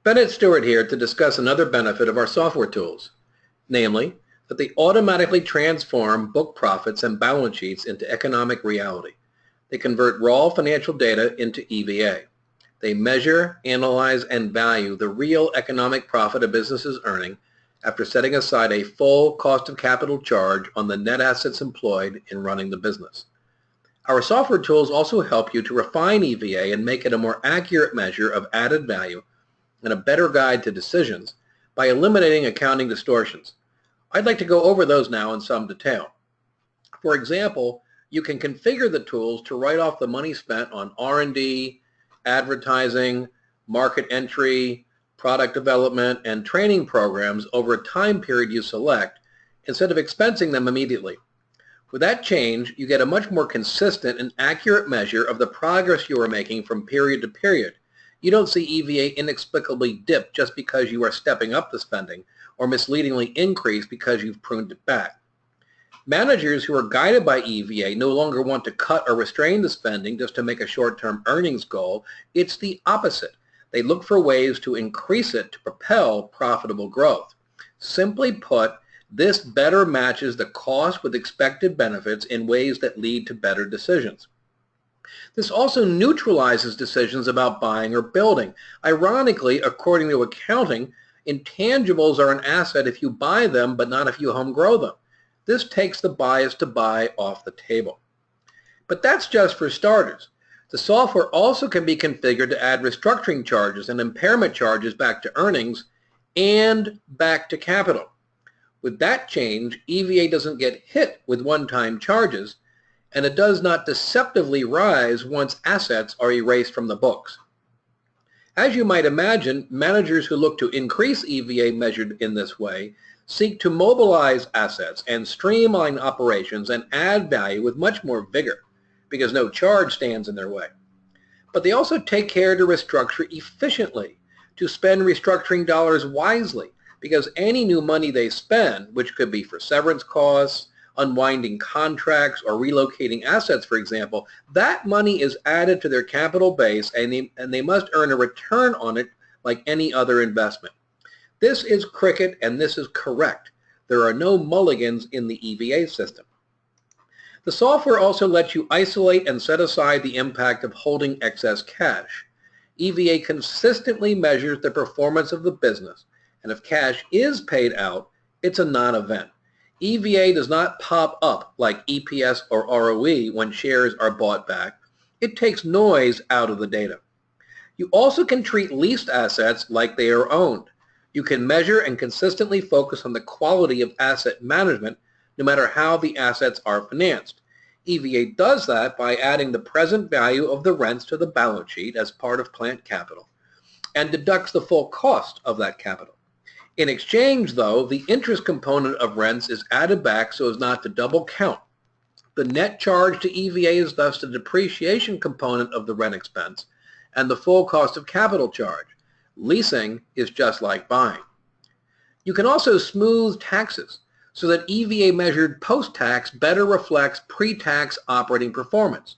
Bennett Stewart here to discuss another benefit of our software tools, namely that they automatically transform book profits and balance sheets into economic reality. They convert raw financial data into EVA. They measure, analyze, and value the real economic profit a business is earning after setting aside a full cost of capital charge on the net assets employed in running the business. Our software tools also help you to refine EVA and make it a more accurate measure of added value and a better guide to decisions by eliminating accounting distortions. I'd like to go over those now in some detail. For example, you can configure the tools to write off the money spent on R&D, advertising, market entry, product development, and training programs over a time period you select instead of expensing them immediately. With that change, you get a much more consistent and accurate measure of the progress you are making from period to period. You don't see EVA inexplicably dip just because you are stepping up the spending or misleadingly increase because you've pruned it back. Managers who are guided by EVA no longer want to cut or restrain the spending just to make a short-term earnings goal. It's the opposite. They look for ways to increase it to propel profitable growth. Simply put, this better matches the cost with expected benefits in ways that lead to better decisions. This also neutralizes decisions about buying or building. Ironically, according to accounting, intangibles are an asset if you buy them, but not if you home grow them. This takes the bias to buy off the table. But that's just for starters. The software also can be configured to add restructuring charges and impairment charges back to earnings and back to capital. With that change, EVA doesn't get hit with one-time charges, and it does not deceptively rise once assets are erased from the books. As you might imagine, managers who look to increase EVA measured in this way seek to mobilize assets and streamline operations and add value with much more vigor because no charge stands in their way. But they also take care to restructure efficiently, to spend restructuring dollars wisely, because any new money they spend, which could be for severance costs, unwinding contracts, or relocating assets, for example, that money is added to their capital base and they must earn a return on it like any other investment. This is cricket and this is correct. There are no mulligans in the EVA system. The software also lets you isolate and set aside the impact of holding excess cash. EVA consistently measures the performance of the business, and if cash is paid out, it's a non-event. EVA does not pop up like EPS or ROE when shares are bought back. It takes noise out of the data. You also can treat leased assets like they are owned. You can measure and consistently focus on the quality of asset management no matter how the assets are financed. EVA does that by adding the present value of the rents to the balance sheet as part of plant capital and deducts the full cost of that capital. In exchange, though, the interest component of rents is added back so as not to double count. The net charge to EVA is thus the depreciation component of the rent expense and the full cost of capital charge. Leasing is just like buying. You can also smooth taxes so that EVA measured post-tax better reflects pre-tax operating performance.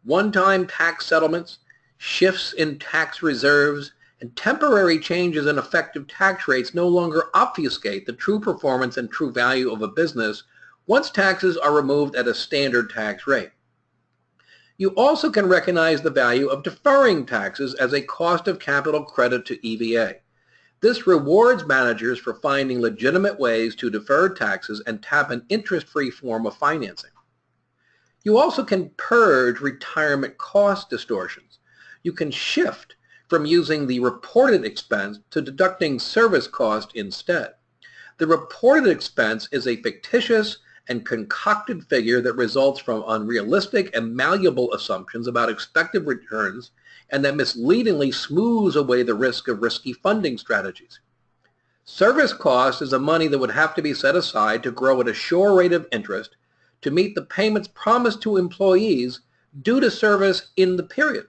One-time tax settlements, shifts in tax reserves, and temporary changes in effective tax rates no longer obfuscate the true performance and true value of a business once taxes are removed at a standard tax rate. You also can recognize the value of deferring taxes as a cost of capital credit to EVA. This rewards managers for finding legitimate ways to defer taxes and tap an interest-free form of financing. You also can purge retirement cost distortions. You can shift from using the reported expense to deducting service cost instead. The reported expense is a fictitious and concocted figure that results from unrealistic and malleable assumptions about expected returns and that misleadingly smooths away the risk of risky funding strategies. Service cost is the money that would have to be set aside to grow at a sure rate of interest to meet the payments promised to employees due to service in the period.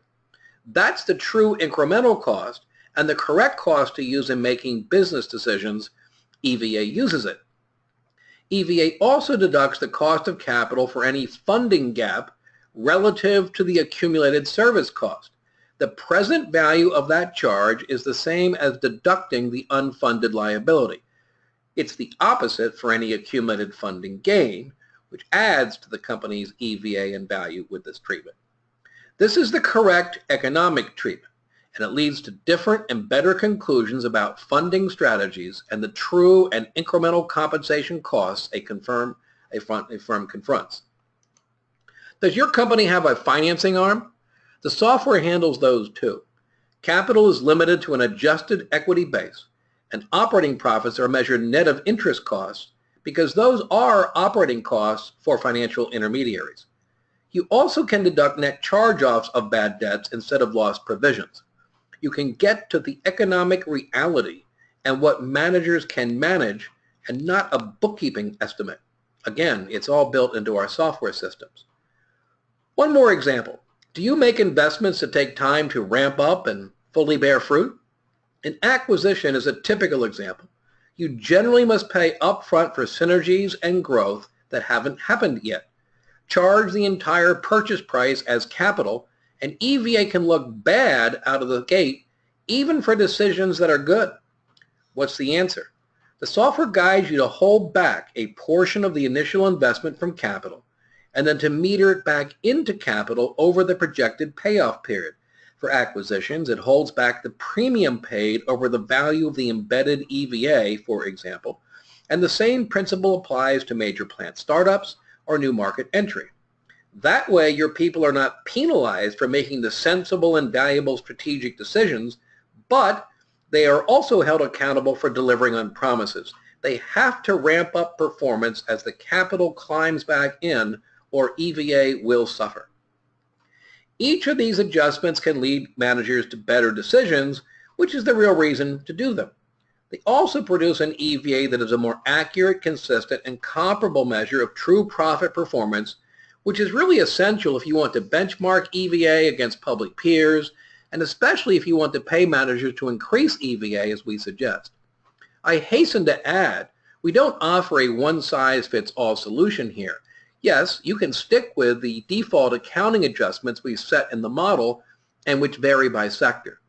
That's the true incremental cost and the correct cost to use in making business decisions. EVA uses it. EVA also deducts the cost of capital for any funding gap relative to the accumulated service cost. The present value of that charge is the same as deducting the unfunded liability. It's the opposite for any accumulated funding gain, which adds to the company's EVA and value with this treatment. This is the correct economic treatment, and it leads to different and better conclusions about funding strategies and the true and incremental compensation costs a firm confronts. Does your company have a financing arm? The software handles those too. Capital is limited to an adjusted equity base, and operating profits are measured net of interest costs because those are operating costs for financial intermediaries. You also can deduct net charge-offs of bad debts instead of loss provisions. You can get to the economic reality and what managers can manage and not a bookkeeping estimate. Again, it's all built into our software systems. One more example. Do you make investments that take time to ramp up and fully bear fruit? An acquisition is a typical example. You generally must pay upfront for synergies and growth that haven't happened yet. Charge the entire purchase price as capital, and EVA can look bad out of the gate, even for decisions that are good. What's the answer? The software guides you to hold back a portion of the initial investment from capital, and then to meter it back into capital over the projected payoff period. For acquisitions, it holds back the premium paid over the value of the embedded EVA, for example, and the same principle applies to major plant startups or new market entry. That way, your people are not penalized for making the sensible and valuable strategic decisions, but they are also held accountable for delivering on promises. They have to ramp up performance as the capital climbs back in, or EVA will suffer. Each of these adjustments can lead managers to better decisions, which is the real reason to do them. They also produce an EVA that is a more accurate, consistent, and comparable measure of true profit performance, which is really essential if you want to benchmark EVA against public peers, and especially if you want to pay managers to increase EVA as we suggest. I hasten to add, we don't offer a one-size-fits-all solution here. Yes, you can stick with the default accounting adjustments we set in the model and which vary by sector.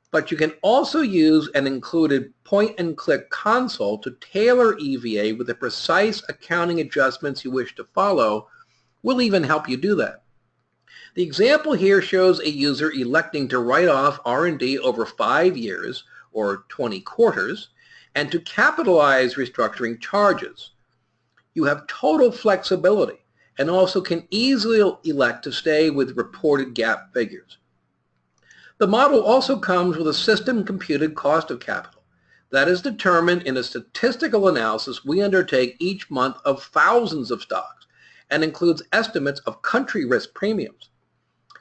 But you can also use an included point-and-click console to tailor EVA with the precise accounting adjustments you wish to follow. We'll even help you do that. The example here shows a user electing to write off R&D over 5 years, or 20 quarters, and to capitalize restructuring charges. You have total flexibility and also can easily elect to stay with reported GAAP figures. The model also comes with a system-computed cost of capital that is determined in a statistical analysis we undertake each month of thousands of stocks and includes estimates of country risk premiums.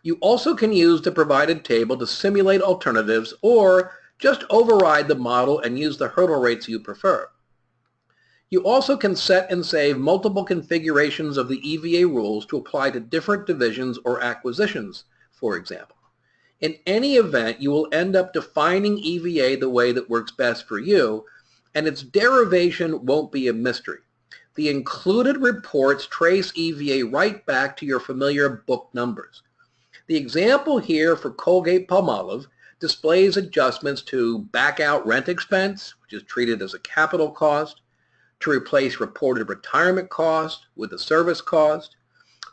You also can use the provided table to simulate alternatives or just override the model and use the hurdle rates you prefer. You also can set and save multiple configurations of the EVA rules to apply to different divisions or acquisitions, for example. In any event, you will end up defining EVA the way that works best for you, and its derivation won't be a mystery. The included reports trace EVA right back to your familiar book numbers. The example here for Colgate-Palmolive displays adjustments to back out rent expense, which is treated as a capital cost, to replace reported retirement cost with a service cost,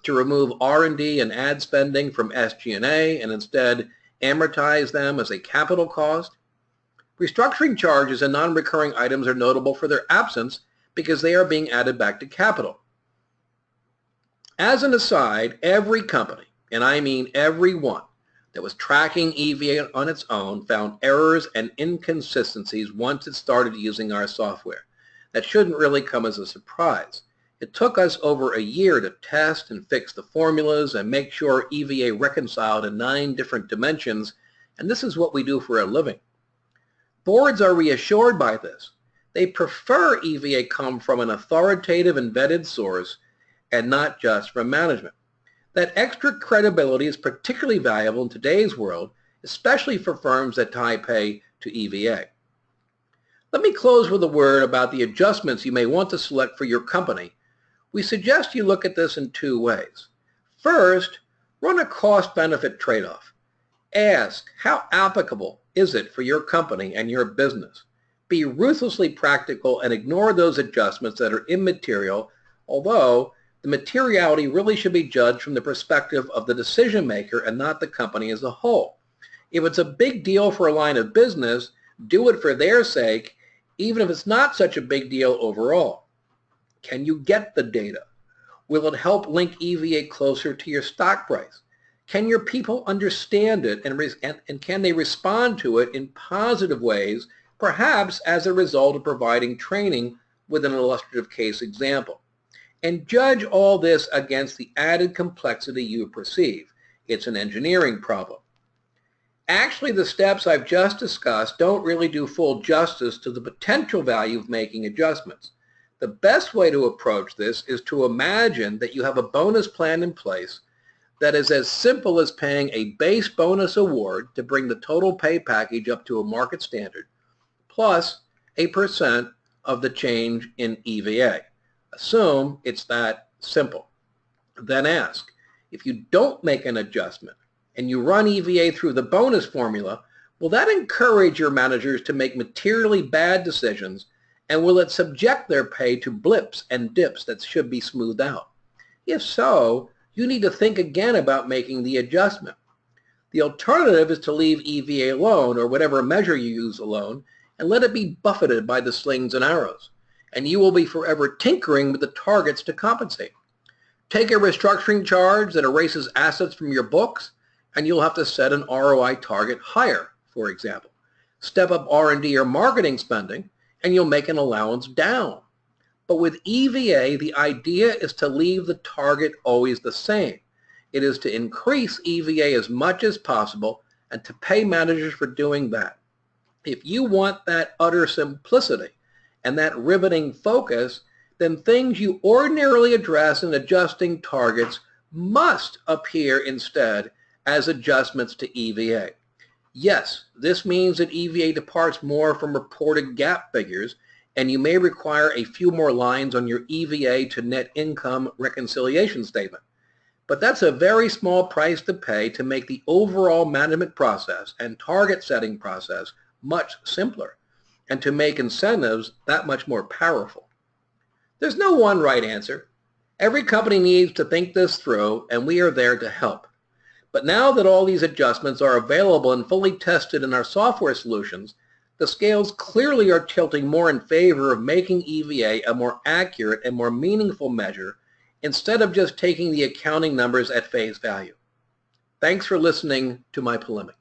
to remove R&D and ad spending from SG&A and instead amortize them as a capital cost. Restructuring charges and non-recurring items are notable for their absence because they are being added back to capital. As an aside, every company, and I mean every one, that was tracking EVA on its own found errors and inconsistencies once it started using our software. That shouldn't really come as a surprise. It took us over a year to test and fix the formulas and make sure EVA reconciled in 9 different dimensions, and this is what we do for a living. Boards are reassured by this. They prefer EVA come from an authoritative and vetted source and not just from management. That extra credibility is particularly valuable in today's world, especially for firms that tie pay to EVA. Let me close with a word about the adjustments you may want to select for your company. We suggest you look at this in 2 ways. First, run a cost-benefit trade-off. Ask, how applicable is it for your company and your business? Be ruthlessly practical and ignore those adjustments that are immaterial, although the materiality really should be judged from the perspective of the decision maker and not the company as a whole. If it's a big deal for a line of business, do it for their sake, even if it's not such a big deal overall. Can you get the data? Will it help link EVA closer to your stock price? Can your people understand it and can they respond to it in positive ways, perhaps as a result of providing training with an illustrative case example? And judge all this against the added complexity you perceive. It's an engineering problem. Actually, the steps I've just discussed don't really do full justice to the potential value of making adjustments. The best way to approach this is to imagine that you have a bonus plan in place that is as simple as paying a base bonus award to bring the total pay package up to a market standard, plus a % of the change in EVA. Assume it's that simple. Then ask, if you don't make an adjustment and you run EVA through the bonus formula, will that encourage your managers to make materially bad decisions, and will it subject their pay to blips and dips that should be smoothed out? If so, you need to think again about making the adjustment. The alternative is to leave EVA alone, or whatever measure you use alone, and let it be buffeted by the slings and arrows, and you will be forever tinkering with the targets to compensate. Take a restructuring charge that erases assets from your books, and you'll have to set an ROI target higher, for example. Step up R&D or marketing spending, and you'll make an allowance down. But with EVA, the idea is to leave the target always the same. It is to increase EVA as much as possible and to pay managers for doing that. If you want that utter simplicity and that riveting focus, then things you ordinarily address in adjusting targets must appear instead as adjustments to EVA. Yes, this means that EVA departs more from reported GAAP figures, and you may require a few more lines on your EVA to net income reconciliation statement. But that's a very small price to pay to make the overall management process and target setting process much simpler, and to make incentives that much more powerful. There's no one right answer. Every company needs to think this through, and we are there to help. But now that all these adjustments are available and fully tested in our software solutions, the scales clearly are tilting more in favor of making EVA a more accurate and more meaningful measure instead of just taking the accounting numbers at face value. Thanks for listening to my polemic.